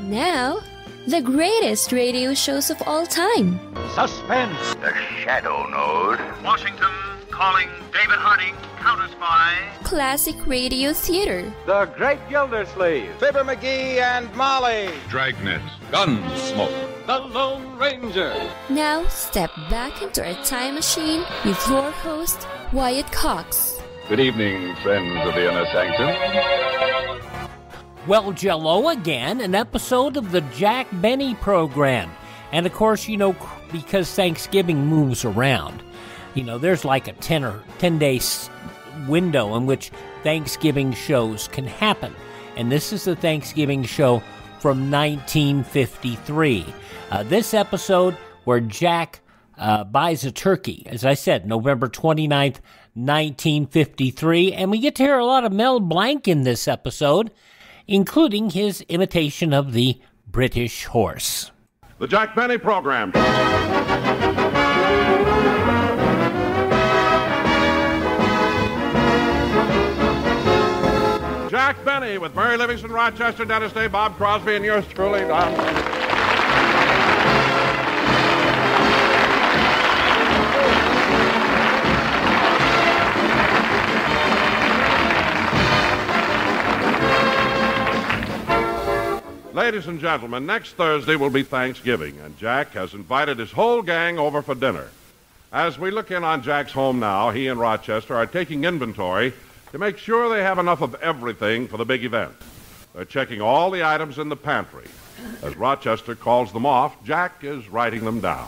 Now, the greatest radio shows of all time. Suspense. The Shadow Knows. Washington calling David Harding, counter-spy. Classic radio theater. The Great Gildersleeve. Fibber McGee and Molly. Dragnet. Gunsmoke. The Lone Ranger. Now, step back into our time machine with your host, Wyatt Cox. Good evening, friends of the Inner Sanctum. Well, Jell-O again, an episode of the Jack Benny program. And of course, because Thanksgiving moves around, there's like a 10-day window in which Thanksgiving shows can happen. And this is the Thanksgiving show from 1953. This episode where Jack buys a turkey, as I said, November 29th, 1953. And we get to hear a lot of Mel Blanc in this episode, including his imitation of the British horse. The Jack Benny program. Jack Benny with Mary Livingston, Rochester, Dennis Day, Bob Crosby, and yours truly, Don. Ladies and gentlemen, next Thursday will be Thanksgiving, and Jack has invited his whole gang over for dinner. As we look in on Jack's home now, he and Rochester are taking inventory to make sure they have enough of everything for the big event. They're checking all the items in the pantry. As Rochester calls them off, Jack is writing them down.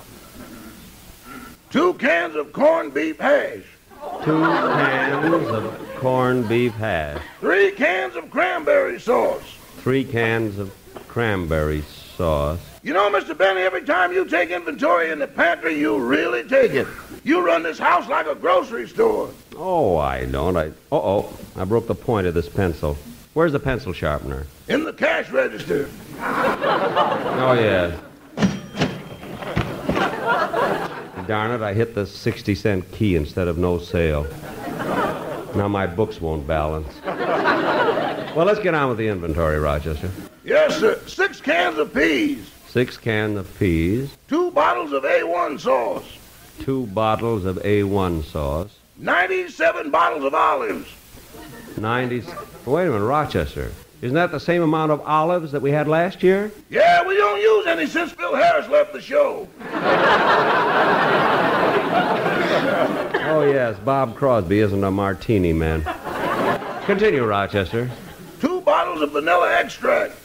2 cans of corned beef hash. 2 cans of corned beef hash. 3 cans of cranberry sauce. 3 cans of cranberry sauce. You know, Mr. Benny, every time you take inventory in the pantry, you really take it. You run this house like a grocery store. Oh, I don't. I broke the point of this pencil. Where's the pencil sharpener? In the cash register. Oh, yes. Darn it, I hit the 60-cent key instead of no sale. Now my books won't balance. Well, let's get on with the inventory, Rochester. Yes, sir. 6 cans of peas. 6 cans of peas. 2 bottles of A1 sauce. 2 bottles of A1 sauce. 97 bottles of olives. 90... Wait a minute, Rochester. Isn't that the same amount of olives that we had last year? Yeah, we don't use any since Phil Harris left the show. Oh, yes, Bob Crosby isn't a martini man. Continue, Rochester. 2 bottles of vanilla extract.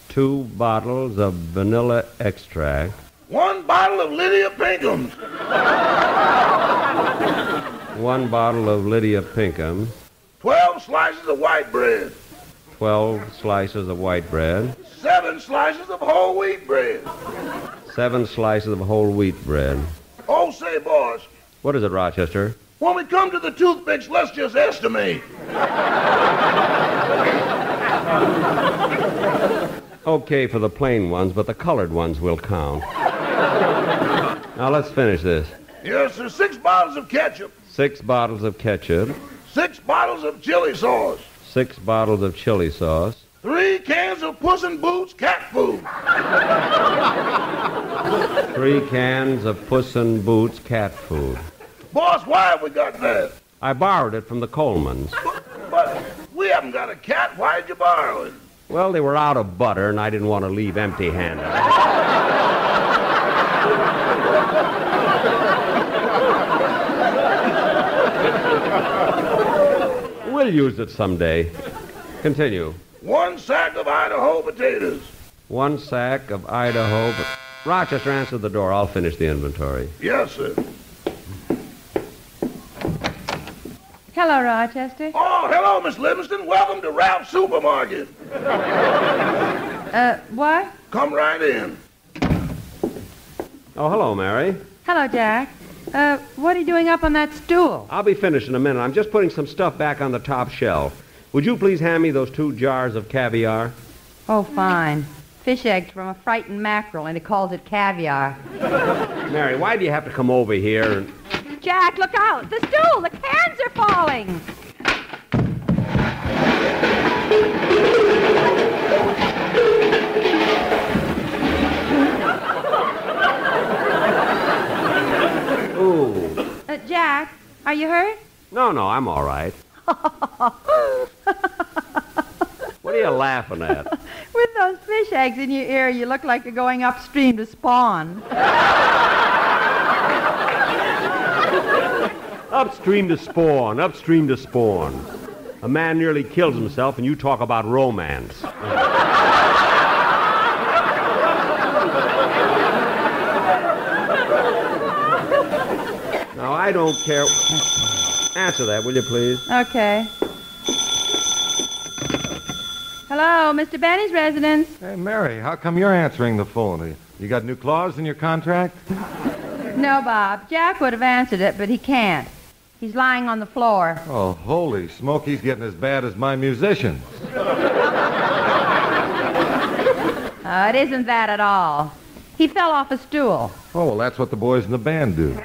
2 bottles of vanilla extract. 1 bottle of Lydia Pinkham's. 1 bottle of Lydia Pinkham. 12 slices of white bread. 12 slices of white bread. 7 slices of whole wheat bread. 7 slices of whole wheat bread. Oh, say, boss. What is it, Rochester? When we come to the toothpicks, let's just estimate. Okay for the plain ones, but the colored ones will count. Now let's finish this. Yes, sir. 6 bottles of ketchup. 6 bottles of ketchup. 6 bottles of chili sauce. 6 bottles of chili sauce. 3 cans of Puss in Boots cat food. 3 cans of Puss in Boots cat food. Boss, why have we got that? I borrowed it from the Colemans. But we haven't got a cat. Why did you borrow it? Well, they were out of butter, and I didn't want to leave empty-handed. We'll use it someday. Continue. 1 sack of Idaho potatoes. 1 sack of Idaho... Rochester, answer the door. I'll finish the inventory. Yes, sir. Hello, Rochester. Oh, hello, Miss Livingston. Welcome to Ralph's Supermarket. What? Come right in. Oh, hello, Mary. Hello, Jack. What are you doing up on that stool? I'll be finished in a minute. I'm just putting some stuff back on the top shelf. Would you please hand me those 2 jars of caviar? Oh, fine. Fish eggs from a frightened mackerel, and he calls it caviar. Mary, why do you have to come over here and... Jack, look out! The stool! The cans are falling! Are you hurt? No, I'm all right. What are you laughing at? With those fish eggs in your ear, you look like you're going upstream to spawn. Upstream to spawn, upstream to spawn. A man nearly kills himself, and you talk about romance. Now, I don't care. Answer that, will you, please? Okay. Hello, Mr. Benny's residence. Hey, Mary, how come you're answering the phone? You got new clause in your contract? No, Bob. Jack would have answered it, but he can't. He's lying on the floor. Oh, holy smoke, he's getting as bad as my musicians. It isn't that at all. He fell off a stool. Oh, well, that's what the boys in the band do.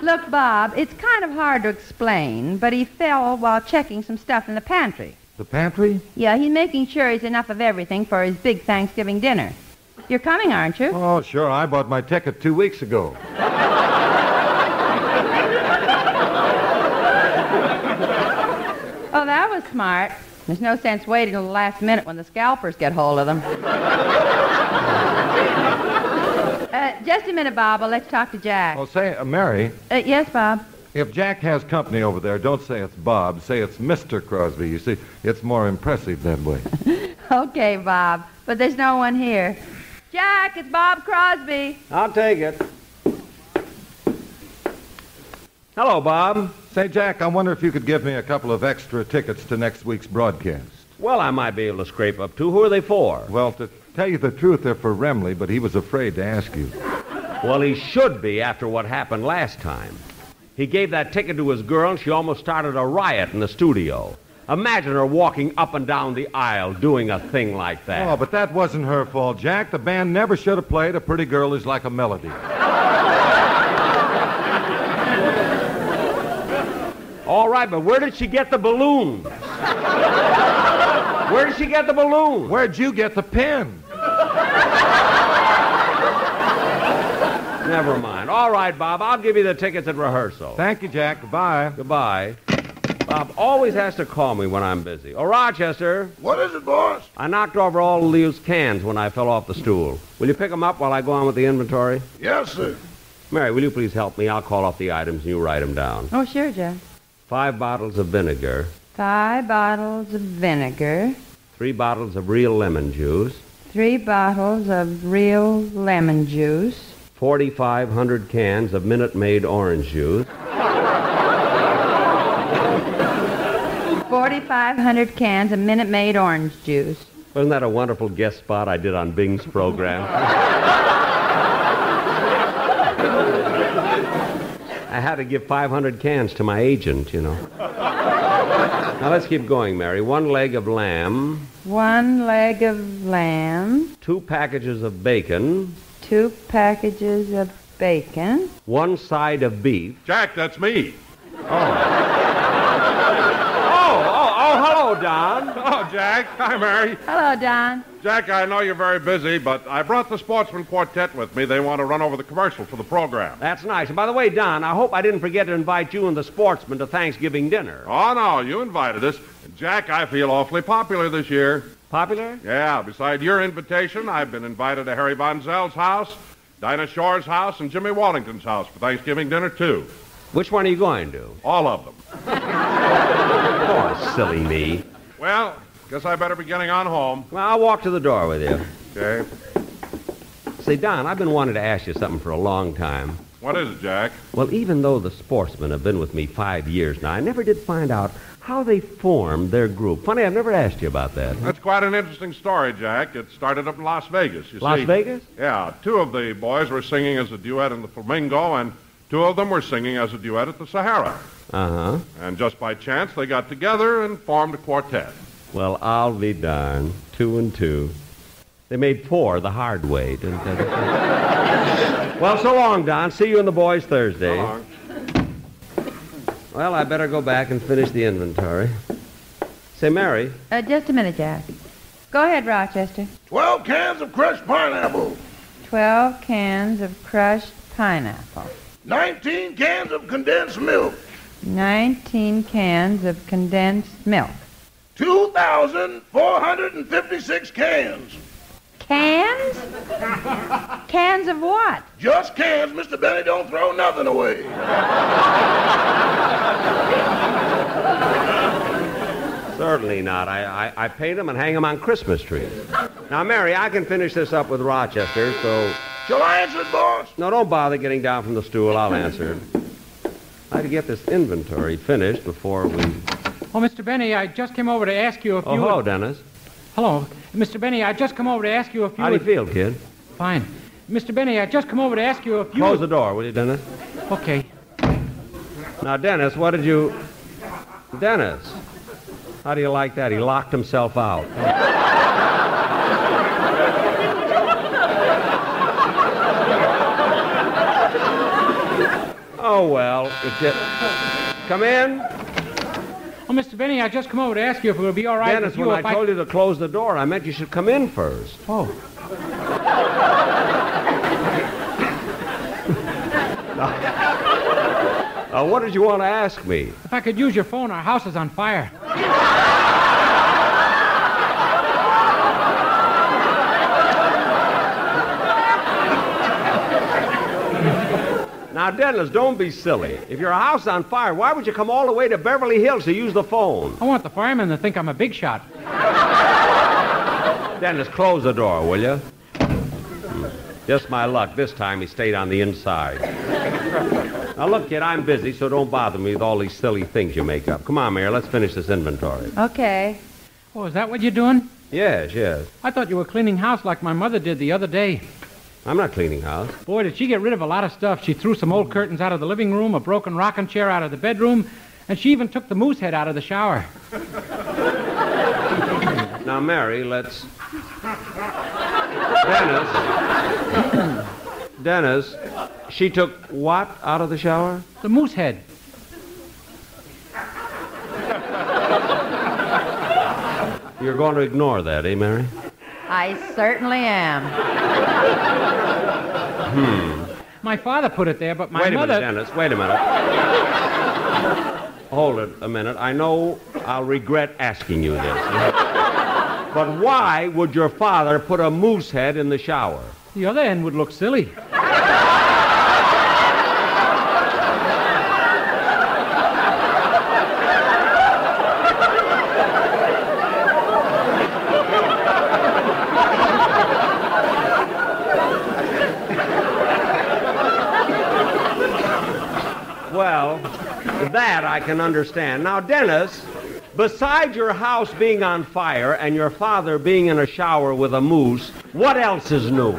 Look, Bob, it's kind of hard to explain, but he fell while checking some stuff in the pantry. The pantry? Yeah, he's making sure he's enough of everything for his big Thanksgiving dinner. You're coming, aren't you? Oh, sure. I bought my ticket 2 weeks ago. Oh, that was smart. There's no sense waiting till the last minute when the scalpers get hold of them. Just a minute, Bob. Let's talk to Jack. Oh, say, Mary. Yes, Bob. If Jack has company over there, don't say it's Bob. Say it's Mr. Crosby. You see, it's more impressive that way. Okay, Bob. But there's no one here. Jack, it's Bob Crosby. I'll take it. Hello, Bob. Say, Jack, I wonder if you could give me a couple of extra tickets to next week's broadcast. Well, I might be able to scrape up two. Who are they for? Well, to tell you the truth, they're for Remley, but he was afraid to ask you. Well, he should be after what happened last time. He gave that ticket to his girl, and she almost started a riot in the studio. Imagine her walking up and down the aisle doing a thing like that. Oh, but that wasn't her fault, Jack. The band never should have played A Pretty Girl Is Like a Melody. All right, but where did she get the balloons? Where did she get the balloons? Where'd you get the pin? Never mind. All right, Bob, I'll give you the tickets at rehearsal. Thank you, Jack. Goodbye. Goodbye. Bob always has to call me when I'm busy. Oh, Rochester. What is it, boss? I knocked over all of Leo's cans when I fell off the stool. Will you pick them up while I go on with the inventory? Yes, sir. Mary, will you please help me? I'll call off the items and you write them down. Oh, sure, Jack. 5 bottles of vinegar. 5 bottles of vinegar. 3 bottles of real lemon juice. 3 bottles of real lemon juice. 4,500 cans of Minute Maid orange juice. 4,500 cans of Minute Maid orange juice. Wasn't that a wonderful guest spot I did on Bing's program? I had to give 500 cans to my agent, you know. Now, let's keep going, Mary. 1 leg of lamb. 1 leg of lamb. 2 packages of bacon. 2 packages of bacon. 1 side of beef. Jack, that's me. Oh, hello, Don. Hello, Jack. Hi, Mary. Hello, Don. Jack, I know you're very busy, but I brought the Sportsman Quartet with me. They want to run over the commercial for the program. That's nice. And by the way, Don, I hope I didn't forget to invite you and the Sportsman to Thanksgiving dinner. Oh, no, you invited us. And Jack, I feel awfully popular this year. Popular? Yeah, beside your invitation, I've been invited to Harry Von Zell's house, Dinah Shore's house, and Jimmy Wallington's house for Thanksgiving dinner, too. Which one are you going to? All of them. Oh, silly me. Well, guess I better be getting on home. Well, I'll walk to the door with you. Okay. Say, Don, I've been wanting to ask you something for a long time. What is it, Jack? Well, even though the Sportsmen have been with me 5 years now, I never did find out how they formed their group. Funny, I've never asked you about that. That's quite an interesting story, Jack. It started up in Las Vegas, you see. Las Vegas? Yeah. 2 of the boys were singing as a duet in the Flamingo, and 2 of them were singing as a duet at the Sahara. Uh-huh. And just by chance, they got together and formed a quartet. Well, I'll be darned. 2 and 2. They made 4 the hard way, didn't they? Well, so long, Don. See you and the boys Thursday. So long. Well, I better go back and finish the inventory. Say, Mary. Just a minute, Jack. Go ahead, Rochester. 12 cans of crushed pineapple. 12 cans of crushed pineapple. 19 cans of condensed milk. 19 cans of condensed milk. 2,456 cans. Cans? Cans of what? Just cans, Mr. Benny. Don't throw nothing away. Certainly not. I paint them and hang them on Christmas trees. Now, Mary, I can finish this up with Rochester, so... Shall I answer it, boss? No, don't bother getting down from the stool. I'll answer it. I had to get this inventory finished before we... Oh, Mr. Benny, I just came over to ask you if you... Oh, hello, Dennis. Hello. Mr. Benny, I just come over to ask you if you... How do you feel, kid? Fine. Mr. Benny, I just come over to ask you if you... Close the door, will you, Dennis? Okay. Now, Dennis, what did you... Dennis, how do you like that? He locked himself out. Oh, well, come in. Oh, Mr. Benny, I just come over to ask you if it would be all right Dennis, with you when if I told you to close the door, I meant you should come in first. Oh. What did you want to ask me? If I could use your phone, our house is on fire. Now, Dennis, don't be silly. If your house is on fire, why would you come all the way to Beverly Hills to use the phone? I want the firemen to think I'm a big shot. Dennis, close the door, will you? Just my luck. This time he stayed on the inside. Now, look, kid, I'm busy, so don't bother me with all these silly things you make up. Come on, Mayor, let's finish this inventory. Okay. Oh, is that what you're doing? Yes, yes. I thought you were cleaning house like my mother did the other day. I'm not cleaning house. Boy, did she get rid of a lot of stuff. She threw some old curtains out of the living room, a broken rocking chair out of the bedroom, and she even took the moose head out of the shower. Now, Mary, let's... Dennis, she took what out of the shower? The moose head. You're going to ignore that, eh, Mary? I certainly am. My father put it there, but my mother... mother... Wait a minute, Dennis, wait a minute. Hold it a minute. I know I'll regret asking you this. But why would your father put a moose head in the shower? The other end would look silly. Well, that I can understand. Now, Dennis, besides your house being on fire and your father being in a shower with a moose, what else is new?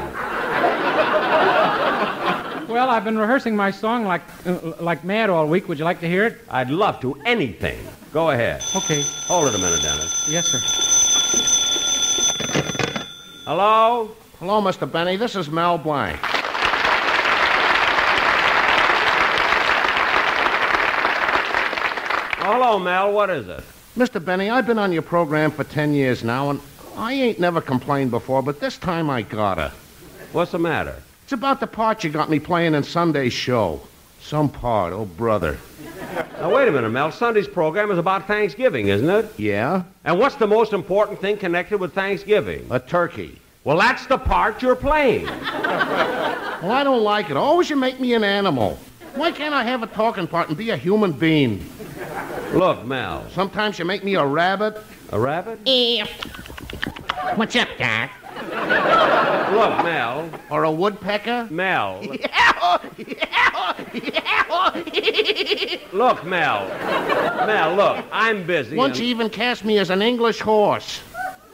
Well, I've been rehearsing my song like mad all week. Would you like to hear it? I'd love to. Anything. Go ahead. Okay. Hold it a minute, Dennis. Yes, sir. Hello? Hello, Mr. Benny. This is Mel Blanc. Hello, Mel. What is it? Mr. Benny, I've been on your program for 10 years now, and I ain't never complained before, but this time I gotta. What's the matter? It's about the part you got me playing in Sunday's show. Some part, oh, brother. Now, wait a minute, Mel. Sunday's program is about Thanksgiving, isn't it? Yeah? And what's the most important thing connected with Thanksgiving? A turkey. Well, that's the part you're playing. Well, I don't like it. Always you make me an animal. Why can't I have a talking part and be a human being? Look, Mel. Sometimes you make me a rabbit. A rabbit? What's up, Doc? Look, Mel. Or a woodpecker? Mel. Look, Mel. Mel, look, I'm busy. Once you even cast me as an English horse.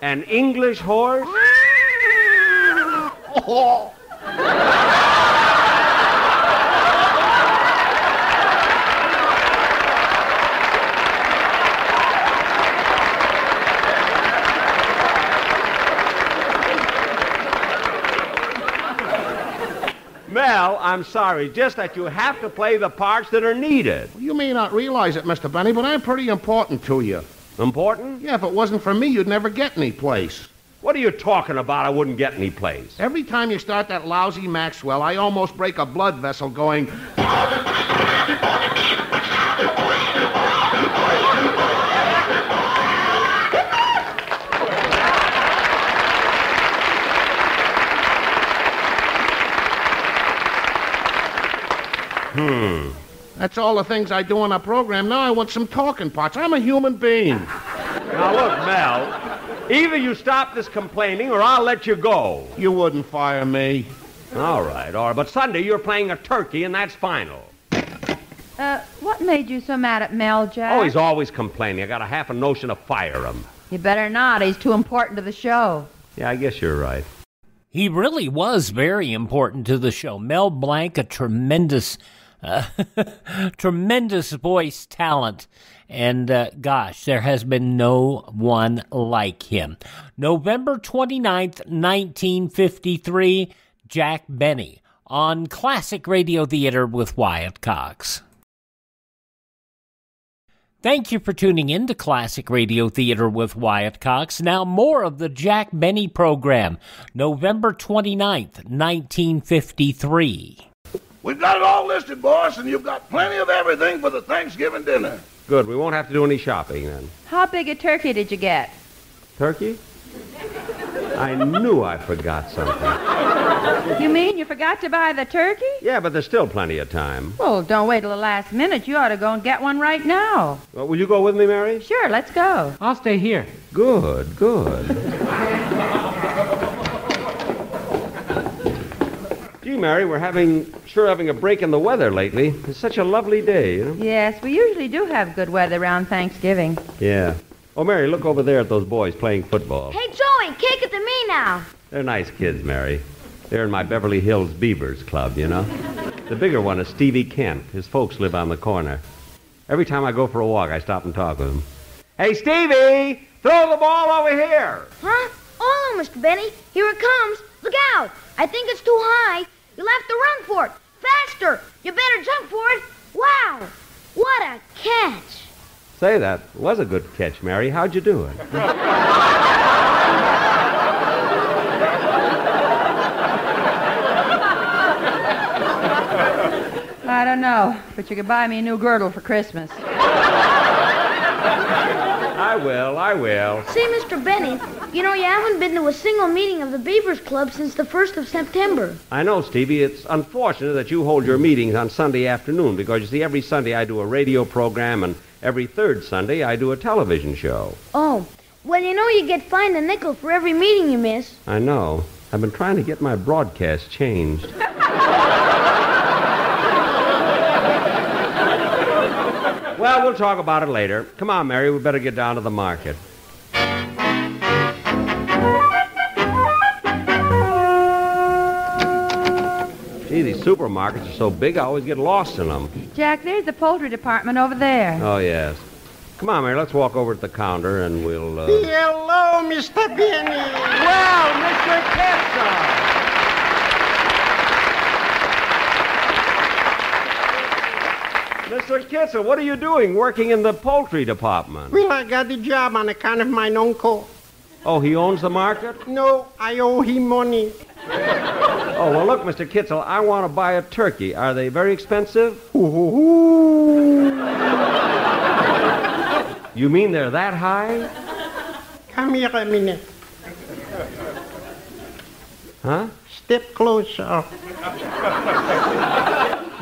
An English horse? Oh. Mel, I'm sorry, just that you have to play the parts that are needed. You may not realize it, Mr. Benny, but I'm pretty important to you. Important? Yeah, if it wasn't for me, you'd never get any place. What are you talking about? I wouldn't get any place. Every time you start that lousy Maxwell, I almost break a blood vessel going... That's all the things I do on a program. Now I want some talking parts. I'm a human being. Now, look, Mel, either you stop this complaining or I'll let you go. You wouldn't fire me. All right. But Sunday you're playing a turkey, and that's final. What made you so mad at Mel, Jack? Oh, he's always complaining. I got a half a notion to fire him. You better not. He's too important to the show. Yeah, I guess you're right. He really was very important to the show. Mel Blanc, a tremendous voice talent. And gosh, there has been no one like him. November 29th, 1953, Jack Benny on Classic Radio Theater with Wyatt Cox. Thank you for tuning in to Classic Radio Theater with Wyatt Cox. Now more of the Jack Benny program, November 29th, 1953. We've got it all listed, boss, and you've got plenty of everything for the Thanksgiving dinner. Good. We won't have to do any shopping then. How big a turkey did you get? Turkey? I knew I forgot something. You mean you forgot to buy the turkey? Yeah, but there's still plenty of time. Well, don't wait till the last minute. You ought to go and get one right now. Well, will you go with me, Mary? Sure, let's go. I'll stay here. Good. Gee, Mary, we're having a break in the weather lately. It's such a lovely day, you know? Yes, we usually do have good weather around Thanksgiving. Yeah. Oh, Mary, look over there at those boys playing football. Hey, Joey, kick it to me now. They're nice kids, Mary. They're in my Beverly Hills Beavers Club, you know? The bigger one is Stevie Kent. His folks live on the corner. Every time I go for a walk, I stop and talk with him. Hey, Stevie! Throw the ball over here! Huh? Oh, no, Mr. Benny. Here it comes. Look out. I think it's too high. You'll have to run for it. Faster. You better jump for it. Wow. What a catch. Say, that was a good catch, Mary. How'd you do it? I don't know, but you could buy me a new girdle for Christmas. I will. See, Mr. Benny, you know you haven't been to a single meeting of the Beavers Club since the 1st of September. I know, Stevie. It's unfortunate that you hold your meetings on Sunday afternoon because, you see, every Sunday I do a radio program and every third Sunday I do a television show. Oh, well, you know you get fined a nickel for every meeting you miss. I know. I've been trying to get my broadcast changed. Well, we'll talk about it later. Come on, Mary, we better get down to the market. Gee, these supermarkets are so big, I always get lost in them. Jack, there's the poultry department over there. Oh, yes. Come on, Mary, let's walk over to the counter and we'll, Hello, Mr. Benny. Well, Mr. Kitzel! Mr. Kitzel, what are you doing working in the poultry department? Well, I got the job on account of my uncle. Oh, he owns the market? No, I owe him money. Oh, well, look, Mr. Kitzel, I want to buy a turkey. Are they very expensive? You mean they're that high? Come here a minute. Huh? Step closer.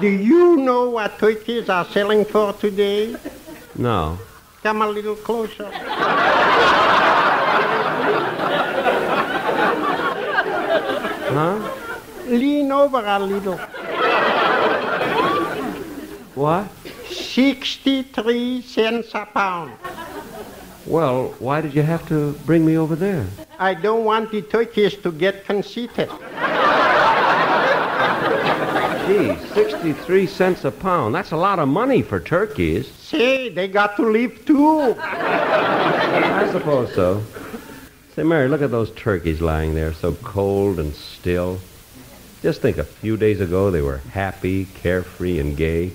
Do you know what turkeys are selling for today? No. Come a little closer. Huh? Lean over a little. What? 63 cents a pound. Well, why did you have to bring me over there? I don't want the turkeys to get conceited. Gee, 63 cents a pound. That's a lot of money for turkeys. Say, they got to live too. I suppose so. Say, Mary, look at those turkeys lying there, so cold and still. Just think, a few days ago they were happy, carefree, and gay.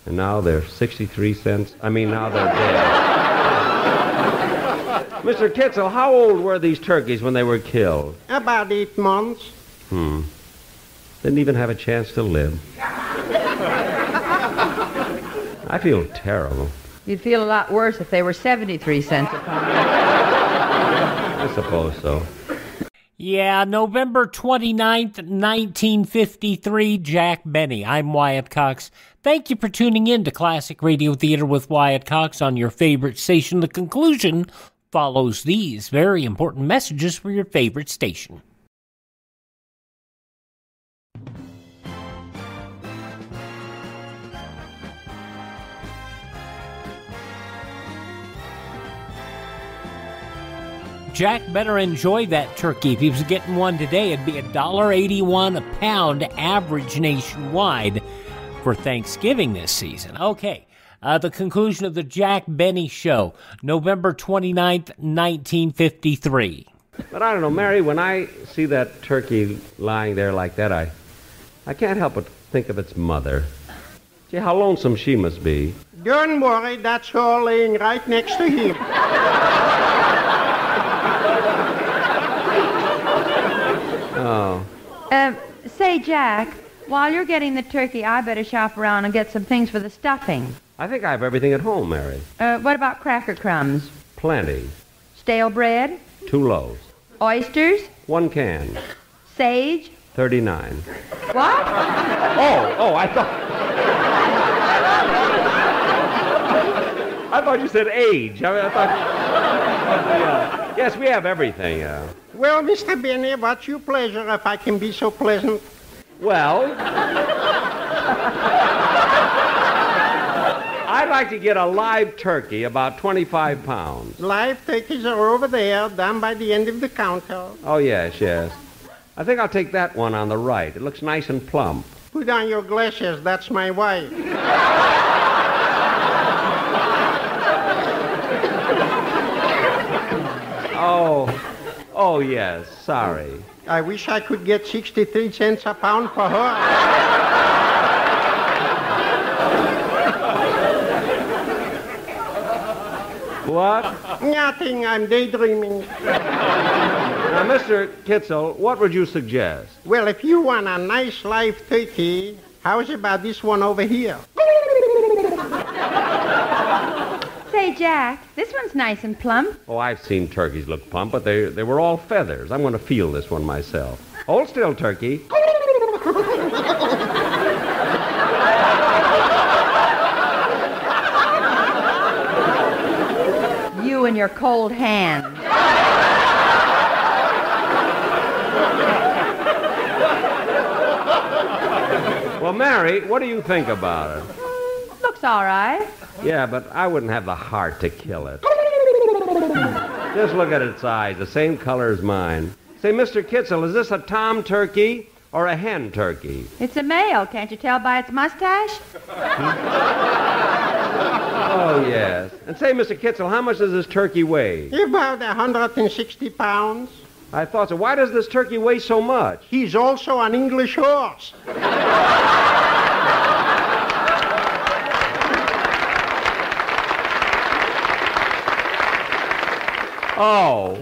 And now they're 63 cents. Now they're dead. Mr. Kitzel, how old were these turkeys when they were killed? About 8 months. Didn't even have a chance to live. I feel terrible. You'd feel a lot worse if they were 73 cents a pound. I suppose so. Yeah, November 29th, 1953, Jack Benny. I'm Wyatt Cox. Thank you for tuning in to Classic Radio Theater with Wyatt Cox on your favorite station. The conclusion follows these very important messages for your favorite station. Jack better enjoy that turkey. If he was getting one today, it'd be $1.81 a pound average nationwide for Thanksgiving this season. Okay, the conclusion of the Jack Benny Show, November 29th, 1953. But I don't know, Mary, when I see that turkey lying there like that, I can't help but think of its mother. Gee, how lonesome she must be. Don't worry, that's her laying right next to him. Oh. Say, Jack, while you're getting the turkey, I better shop around and get some things for the stuffing. I think I have everything at home, Mary. What about cracker crumbs? Plenty. Stale bread? 2 loaves. Oysters? 1 can. Sage? 39. What? I thought you said age. I thought... Yes, we have everything. Well, Mr. Benny, what's your pleasure if I can be so pleasant? Well, I'd like to get a live turkey, about 25 pounds. Live turkeys are over there, down by the end of the counter. Oh, yes. I think I'll take that one on the right. It looks nice and plump. Put on your glasses, that's my wife. Oh, yes, sorry. I wish I could get 63 cents a pound for her. What? Nothing, I'm daydreaming. Now, Mr. Kitzel, what would you suggest? Well, if you want a nice live turkey, how's about this one over here? Say, Jack, this one's nice and plump. Oh, I've seen turkeys look plump, but they were all feathers. I'm going to feel this one myself. Hold still, turkey. You and your cold hand. Well, Mary, what do you think about it? Looks all right. Yeah, but I wouldn't have the heart to kill it. Just look at its eyes, the same color as mine. Say, Mr. Kitzel, is this a tom turkey or a hen turkey? It's a male. Can't you tell by its mustache? Oh, yes. And say, Mr. Kitzel, how much does this turkey weigh? About 160 pounds. I thought so. Why does this turkey weigh so much? He's also an English horse. Oh.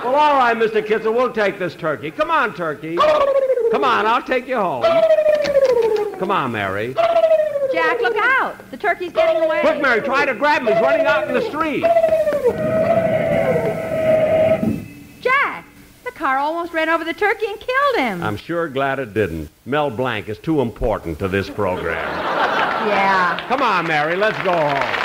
Well, all right, Mr. Kitzel, we'll take this turkey. Come on, turkey. Come on, I'll take you home. Come on, Mary. Jack, look out. The turkey's getting away. Quick, Mary, try to grab him. He's running out in the street. Jack, the car almost ran over the turkey and killed him. I'm sure glad it didn't. Mel Blanc is too important to this program. Yeah. Come on, Mary, let's go home.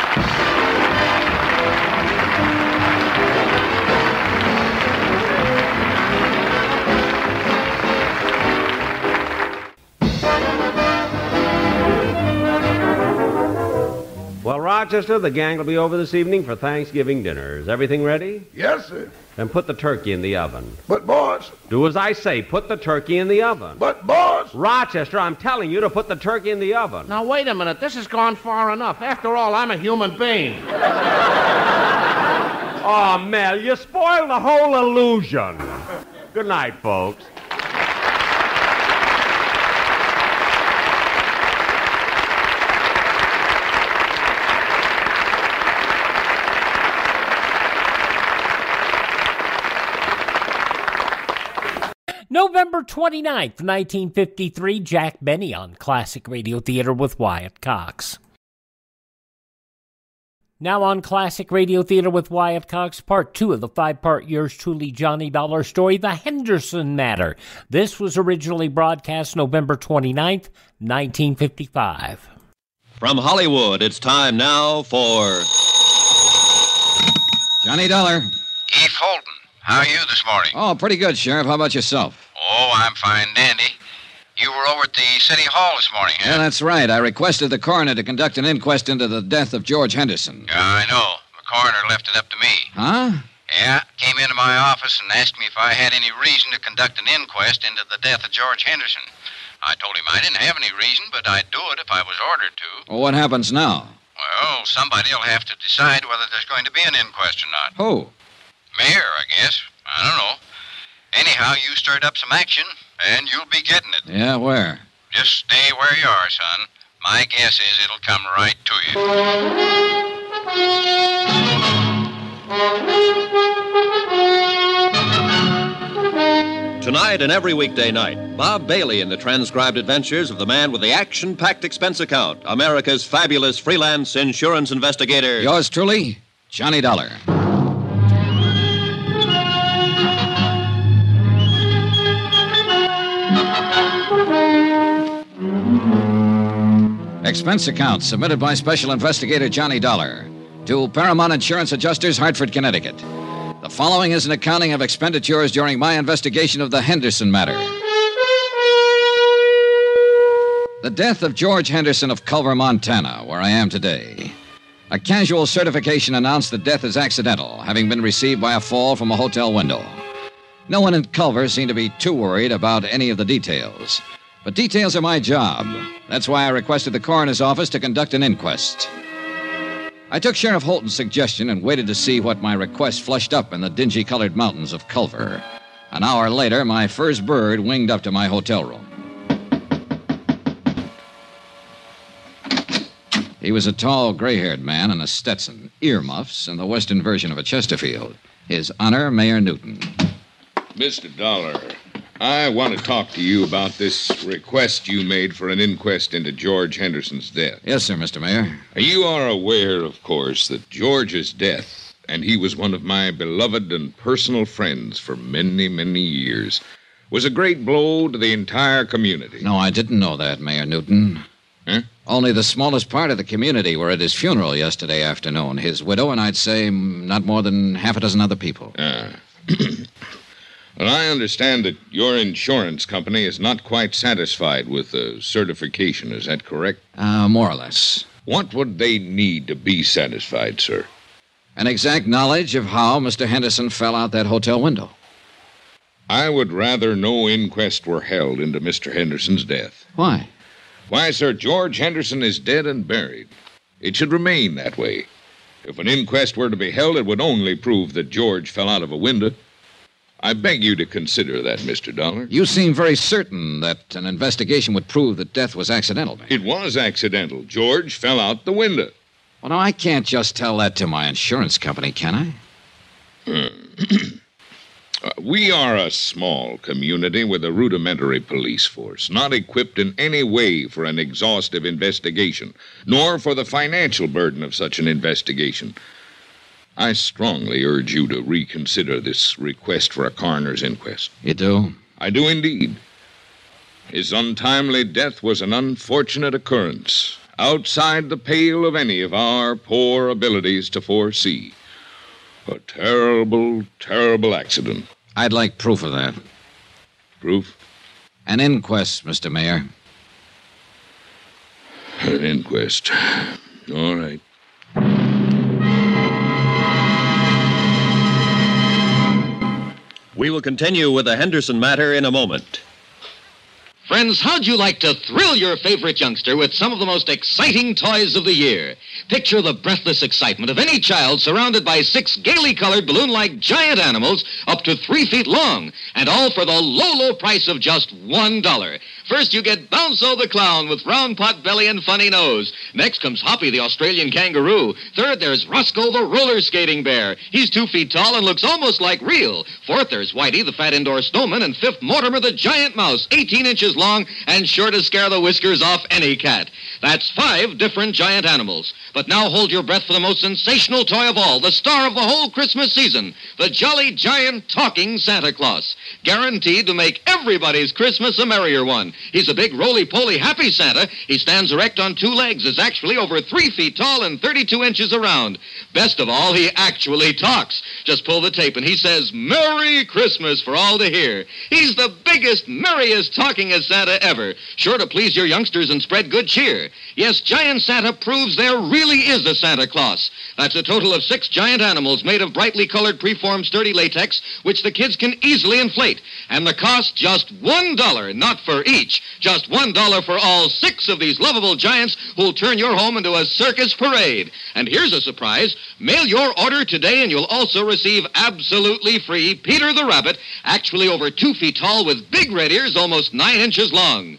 Well, Rochester, the gang will be over this evening for Thanksgiving dinner. Is everything ready? Yes, sir. Then put the turkey in the oven. But, boss... Do as I say. Put the turkey in the oven. But, boss... Rochester, I'm telling you to put the turkey in the oven. Now, wait a minute. This has gone far enough. After all, I'm a human being. Oh, Mel, you spoiled the whole illusion. Good night, folks. November 29th, 1953, Jack Benny on Classic Radio Theater with Wyatt Cox. Now on Classic Radio Theater with Wyatt Cox, part 2 of the 5-part yours truly Johnny Dollar story, The Henderson Matter. This was originally broadcast November 29th, 1955. From Hollywood, it's time now for Johnny Dollar. Eve Holden, how are you this morning? Oh, pretty good, Sheriff. How about yourself? Oh, I'm fine, dandy. You were over at the City Hall this morning, huh? Yeah, that's right. I requested the coroner to conduct an inquest into the death of George Henderson. Yeah, I know. The coroner left it up to me. Huh? Yeah, came into my office and asked me if I had any reason to conduct an inquest into the death of George Henderson. I told him I didn't have any reason, but I'd do it if I was ordered to. Well, what happens now? Well, somebody will have to decide whether there's going to be an inquest or not. Who? Mayor, I guess. I don't know. Anyhow, you stirred up some action, and you'll be getting it. Yeah, where? Just stay where you are, son. My guess is it'll come right to you. Tonight and every weekday night, Bob Bailey in the transcribed adventures of the man with the action-packed expense account, America's fabulous freelance insurance investigator. Yours truly, Johnny Dollar. Expense account submitted by Special Investigator Johnny Dollar to Paramount Insurance Adjusters, Hartford, Connecticut. The following is an accounting of expenditures during my investigation of the Henderson Matter. The death of George Henderson of Culver, Montana, where I am today. A casual certification announced the death is accidental, having been received by a fall from a hotel window. No one in Culver seemed to be too worried about any of the details. But details are my job. That's why I requested the coroner's office to conduct an inquest. I took Sheriff Holton's suggestion and waited to see what my request flushed up in the dingy-colored mountains of Culver. An hour later, my first bird winged up to my hotel room. He was a tall, gray-haired man in a Stetson, earmuffs, and the western version of a Chesterfield. His Honor, Mayor Newton. Mr. Dollar, I want to talk to you about this request you made for an inquest into George Henderson's death. Yes, sir, Mr. Mayor. You are aware, of course, that George's death, and he was one of my beloved and personal friends for many, many years, was a great blow to the entire community. No, I didn't know that, Mayor Newton. Huh? Only the smallest part of the community were at his funeral yesterday afternoon. His widow and I'd say not more than half a dozen other people. Well, I understand that your insurance company is not quite satisfied with the certification. Is that correct? More or less. What would they need to be satisfied, sir? An exact knowledge of how Mr. Henderson fell out that hotel window. I would rather no inquest were held into Mr. Henderson's death. Why? Why, sir, George Henderson is dead and buried. It should remain that way. If an inquest were to be held, it would only prove that George fell out of a window. I beg you to consider that, Mr. Dollar. You seem very certain that an investigation would prove that death was accidental, man. It was accidental. George fell out the window. Well, now, I can't just tell that to my insurance company, can I? We are a small community with a rudimentary police force, not equipped in any way for an exhaustive investigation, nor for the financial burden of such an investigation. I strongly urge you to reconsider this request for a coroner's inquest. You do? I do indeed. His untimely death was an unfortunate occurrence, outside the pale of any of our poor abilities to foresee. A terrible, terrible accident. I'd like proof of that. Proof? An inquest, Mr. Mayor. An inquest. All right. We will continue with the Henderson Matter in a moment. Friends, how'd you like to thrill your favorite youngster with some of the most exciting toys of the year? Picture the breathless excitement of any child surrounded by 6 gaily colored balloon-like giant animals up to 3 feet long, and all for the low, low price of just $1. First, you get Bounso the clown with round pot belly and funny nose. Next comes Hoppy the Australian kangaroo. Third, there's Roscoe the roller skating bear. He's 2 feet tall and looks almost like real. Fourth, there's Whitey the fat indoor snowman. And fifth, Mortimer the giant mouse, 18 inches long and sure to scare the whiskers off any cat. That's 5 different giant animals. But now hold your breath for the most sensational toy of all, the star of the whole Christmas season, the jolly giant talking Santa Claus. Guaranteed to make everybody's Christmas a merrier one. He's a big roly-poly happy Santa. He stands erect on 2 legs, is actually over 3 feet tall and 32 inches around. Best of all, he actually talks. Just pull the tape and he says, Merry Christmas for all to hear. He's the biggest, merriest talkingest Santa ever. Sure to please your youngsters and spread good cheer. Yes, Giant Santa proves there really is a Santa Claus. That's a total of 6 giant animals made of brightly colored preformed sturdy latex, which the kids can easily inflate. And the cost just $1, not for each. Just $1 for all 6 of these lovable giants who'll turn your home into a circus parade. And here's a surprise. Mail your order today and you'll also receive absolutely free Peter the Rabbit, actually over 2 feet tall with big red ears almost 9 inches long.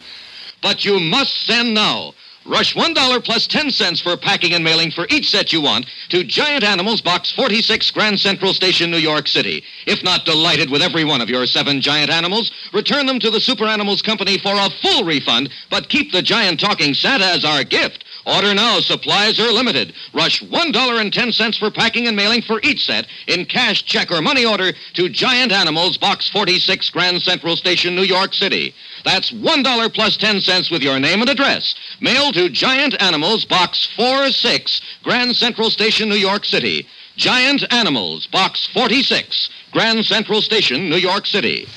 But you must send now. Rush $1 plus 10 cents for packing and mailing for each set you want to Giant Animals, Box 46, Grand Central Station, New York City. If not delighted with every one of your 7 giant animals, return them to the Super Animals Company for a full refund, but keep the giant talking Santa as our gift. Order now. Supplies are limited. Rush $1.10 for packing and mailing for each set in cash, check, or money order to Giant Animals, Box 46, Grand Central Station, New York City. That's $1 plus 10 cents with your name and address. Mail to Giant Animals, Box 46, Grand Central Station, New York City. Giant Animals, Box 46, Grand Central Station, New York City.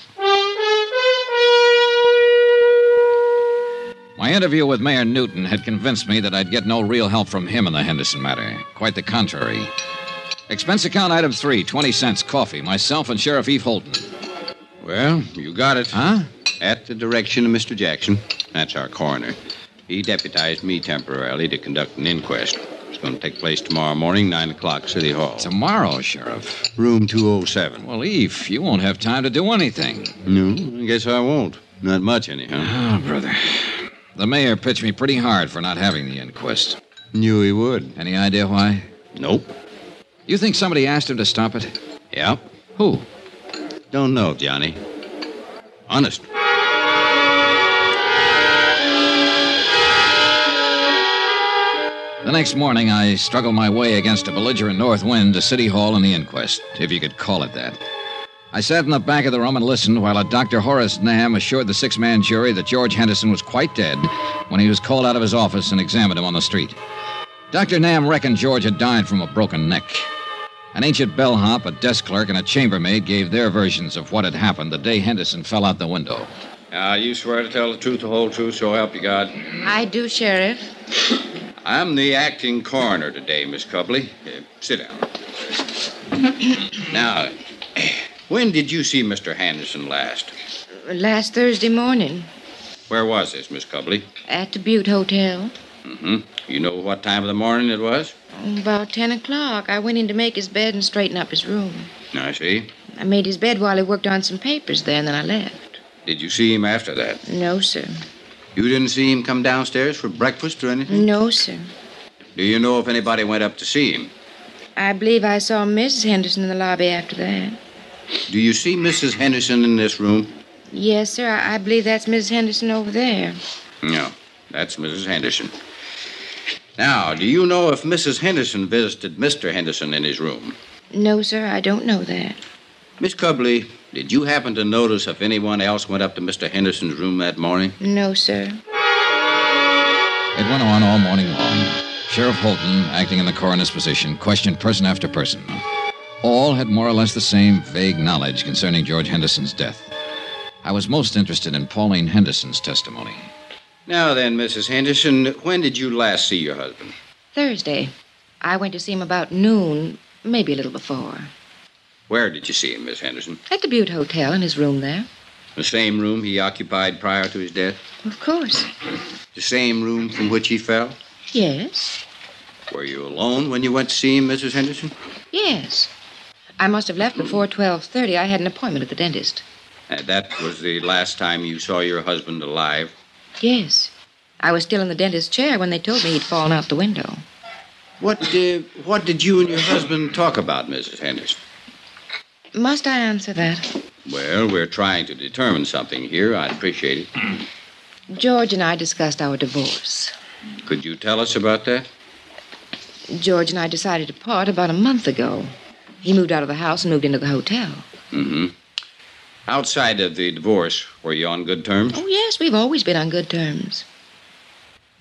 My interview with Mayor Newton had convinced me that I'd get no real help from him in the Henderson matter. Quite the contrary. Expense account item 3, 20 cents, coffee, myself and Sheriff Eve Holton. Well, you got it. Huh? At the direction of Mr. Jackson. That's our coroner. He deputized me temporarily to conduct an inquest. It's going to take place tomorrow morning, 9 o'clock, City Hall. Tomorrow, Sheriff? Room 207. Well, Eve, you won't have time to do anything. No, I guess I won't. Not much, anyhow. Oh, brother. The mayor pitched me pretty hard for not having the inquest. Knew he would. Any idea why? Nope. You think somebody asked him to stop it? Yeah. Who? Don't know, Johnny. Honest. The next morning, I struggled my way against a belligerent north wind to City Hall and the inquest, if you could call it that. I sat in the back of the room and listened while a Dr. Horace Nam assured the 6-man jury that George Henderson was quite dead when he was called out of his office and examined him on the street. Dr. Nam reckoned George had died from a broken neck. An ancient bellhop, a desk clerk, and a chambermaid gave their versions of what had happened the day Henderson fell out the window. Now, you swear to tell the truth, the whole truth, so help you God? I do, Sheriff. I'm the acting coroner today, Miss Cubley. Sit down. Now, when did you see Mr. Henderson last? Last Thursday morning. Where was this, Miss Cubley? At the Butte Hotel. Mm-hmm. You know what time of the morning it was? About 10 o'clock. I went in to make his bed and straighten up his room. I see. I made his bed while he worked on some papers there, and then I left. Did you see him after that? No, sir. You didn't see him come downstairs for breakfast or anything? No, sir. Do you know if anybody went up to see him? I believe I saw Mrs. Henderson in the lobby after that. Do you see Mrs. Henderson in this room? Yes, sir. I believe that's Mrs. Henderson over there. No, that's Mrs. Henderson. Now, do you know if Mrs. Henderson visited Mr. Henderson in his room? No, sir. I don't know that. Miss Cubley, did you happen to notice if anyone else went up to Mr. Henderson's room that morning? No, sir. It went on all morning long. Sheriff Holton, acting in the coroner's position, questioned person after person. All had more or less the same vague knowledge concerning George Henderson's death. I was most interested in Pauline Henderson's testimony. Now then, Mrs. Henderson, when did you last see your husband? Thursday. I went to see him about noon, maybe a little before. Where did you see him, Miss Henderson? At the Butte Hotel, in his room there. The same room he occupied prior to his death? Of course. The same room from which he fell? Yes. Were you alone when you went to see him, Mrs. Henderson? Yes. I must have left before 12:30. I had an appointment at the dentist. That was the last time you saw your husband alive? Yes. I was still in the dentist's chair when they told me he'd fallen out the window. What did you and your husband talk about, Mrs. Henderson? Must I answer that? Well, we're trying to determine something here. I'd appreciate it. George and I discussed our divorce. Could you tell us about that? George and I decided to part about a month ago. He moved out of the house and moved into the hotel. Mm-hmm. Outside of the divorce, were you on good terms? Oh, yes, we've always been on good terms.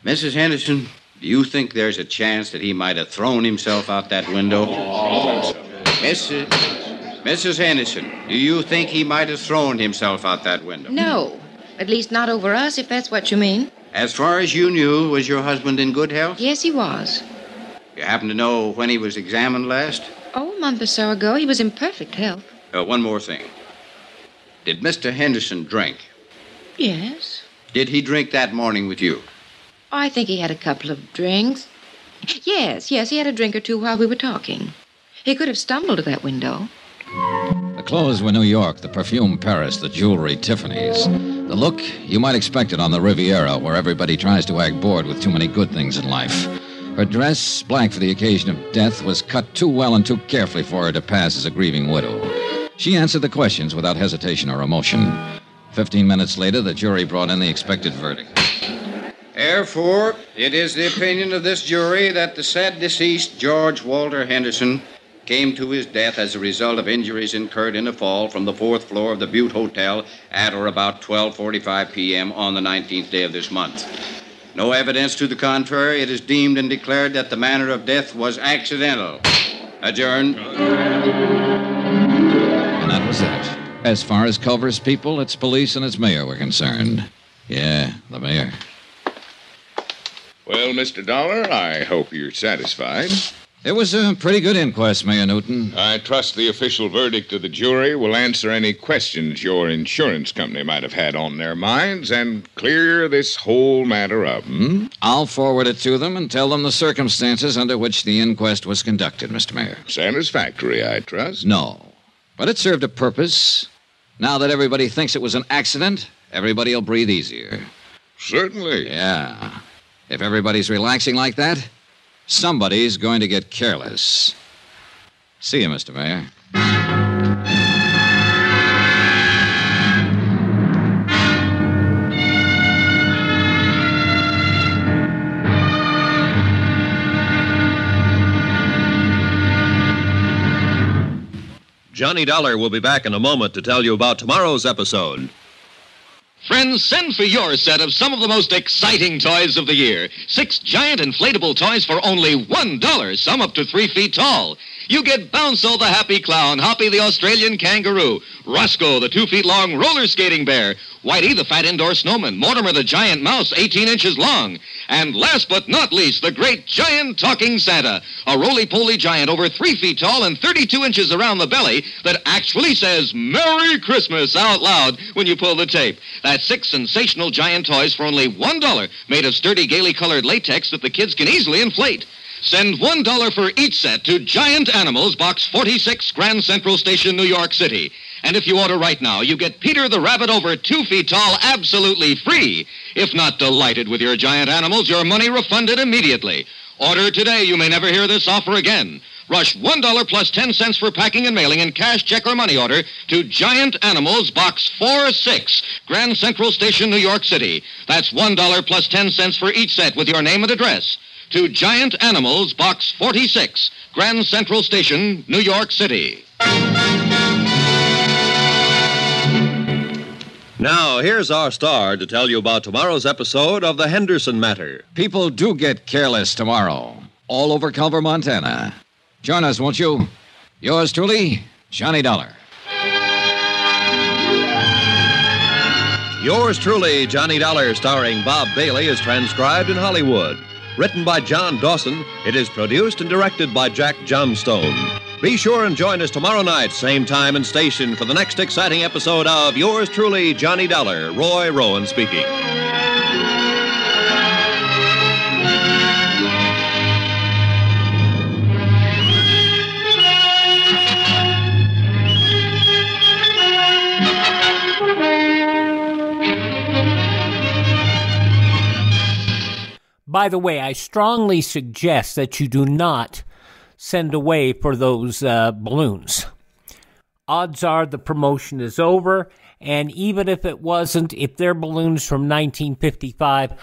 Mrs. Henderson, do you think there's a chance that he might have thrown himself out that window? Mrs. Henderson, do you think he might have thrown himself out that window? No. At least not over us, if that's what you mean. As far as you knew, was your husband in good health? Yes, he was. You happen to know when he was examined last? Oh, a month or so ago. He was in perfect health. One more thing. Did Mr. Henderson drink? Yes. Did he drink that morning with you? I think he had a couple of drinks. Yes, he had a drink or two while we were talking. He could have stumbled to that window. The clothes were New York, the perfume Paris, the jewelry Tiffany's. The look, you might expect it on the Riviera, where everybody tries to act bored with too many good things in life. Her dress, black for the occasion of death, was cut too well and too carefully for her to pass as a grieving widow. She answered the questions without hesitation or emotion. 15 minutes later, the jury brought in the expected verdict. Therefore, it is the opinion of this jury that the said deceased, George Walter Henderson, came to his death as a result of injuries incurred in a fall from the 4th floor of the Butte Hotel at or about 12:45 p.m. on the 19th day of this month. No evidence to the contrary, it is deemed and declared that the manner of death was accidental. Adjourned. And that was it. As far as Culver's people, its police, and its mayor were concerned. Yeah, the mayor. Well, Mr. Dollar, I hope you're satisfied. It was a pretty good inquest, Mayor Newton. I trust the official verdict of the jury will answer any questions your insurance company might have had on their minds and clear this whole matter up. I'll forward it to them and tell them the circumstances under which the inquest was conducted, Mr. Mayor. Satisfactory, I trust. No, but it served a purpose. Now that everybody thinks it was an accident, everybody will breathe easier. Certainly. Yeah. If everybody's relaxing like that, somebody's going to get careless. See you, Mr. Mayor. Johnny Dollar will be back in a moment to tell you about tomorrow's episode. Friends, send for your set of some of the most exciting toys of the year. 6 giant inflatable toys for only $1, some up to 3 feet tall. You get Bounce-O the happy clown, Hoppy the Australian kangaroo, Roscoe the 2 feet long roller skating bear, Whitey the fat indoor snowman, Mortimer the giant mouse 18 inches long, and last but not least, the great giant talking Santa, a roly-poly giant over 3 feet tall and 32 inches around the belly that actually says Merry Christmas out loud when you pull the tape. That's 6 sensational giant toys for only $1, made of sturdy, gaily colored latex that the kids can easily inflate. Send $1 for each set to Giant Animals, Box 46, Grand Central Station, New York City. And if you order right now, you get Peter the Rabbit over 2 feet tall absolutely free. If not delighted with your giant animals, your money refunded immediately. Order today. You may never hear this offer again. Rush $1 plus 10 cents for packing and mailing and cash, check, or money order to Giant Animals, Box 46, Grand Central Station, New York City. That's $1 plus 10 cents for each set with your name and address. To Giant Animals, Box 46, Grand Central Station, New York City. Now, here's our star to tell you about tomorrow's episode of the Henderson Matter. People do get careless tomorrow, all over Culver, Montana. Join us, won't you? Yours truly, Johnny Dollar. Yours truly, Johnny Dollar, starring Bob Bailey, is transcribed in Hollywood. Written by John Dawson, it is produced and directed by Jack Johnstone. Be sure and join us tomorrow night, same time and station, for the next exciting episode of Yours truly, Johnny Dollar. Roy Rowan speaking. By the way, I strongly suggest that you do not send away for those balloons. Odds are the promotion is over, and even if it wasn't, if they're balloons from 1955,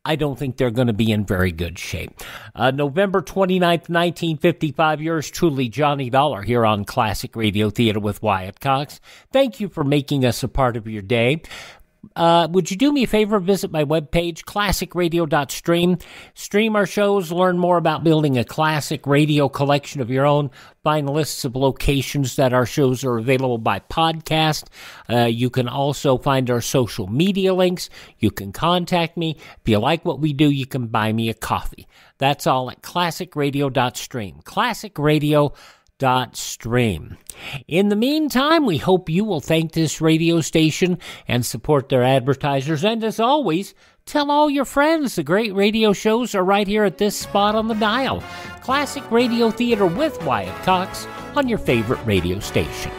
I don't think they're going to be in very good shape. November 29th, 1955, yours truly, Johnny Dollar, here on Classic Radio Theater with Wyatt Cox. Thank you for making us a part of your day. Would you do me a favor? Visit my webpage, classicradio.stream. Stream our shows, learn more about building a classic radio collection of your own. Find lists of locations that our shows are available by podcast. You can also find our social media links. You can contact me. If you like what we do, you can buy me a coffee. That's all at classicradio.stream. Classicradio.stream. In the meantime, we hope you will thank this radio station and support their advertisers. And as always, tell all your friends the great radio shows are right here at this spot on the dial. Classic Radio Theater with Wyatt Cox on your favorite radio station.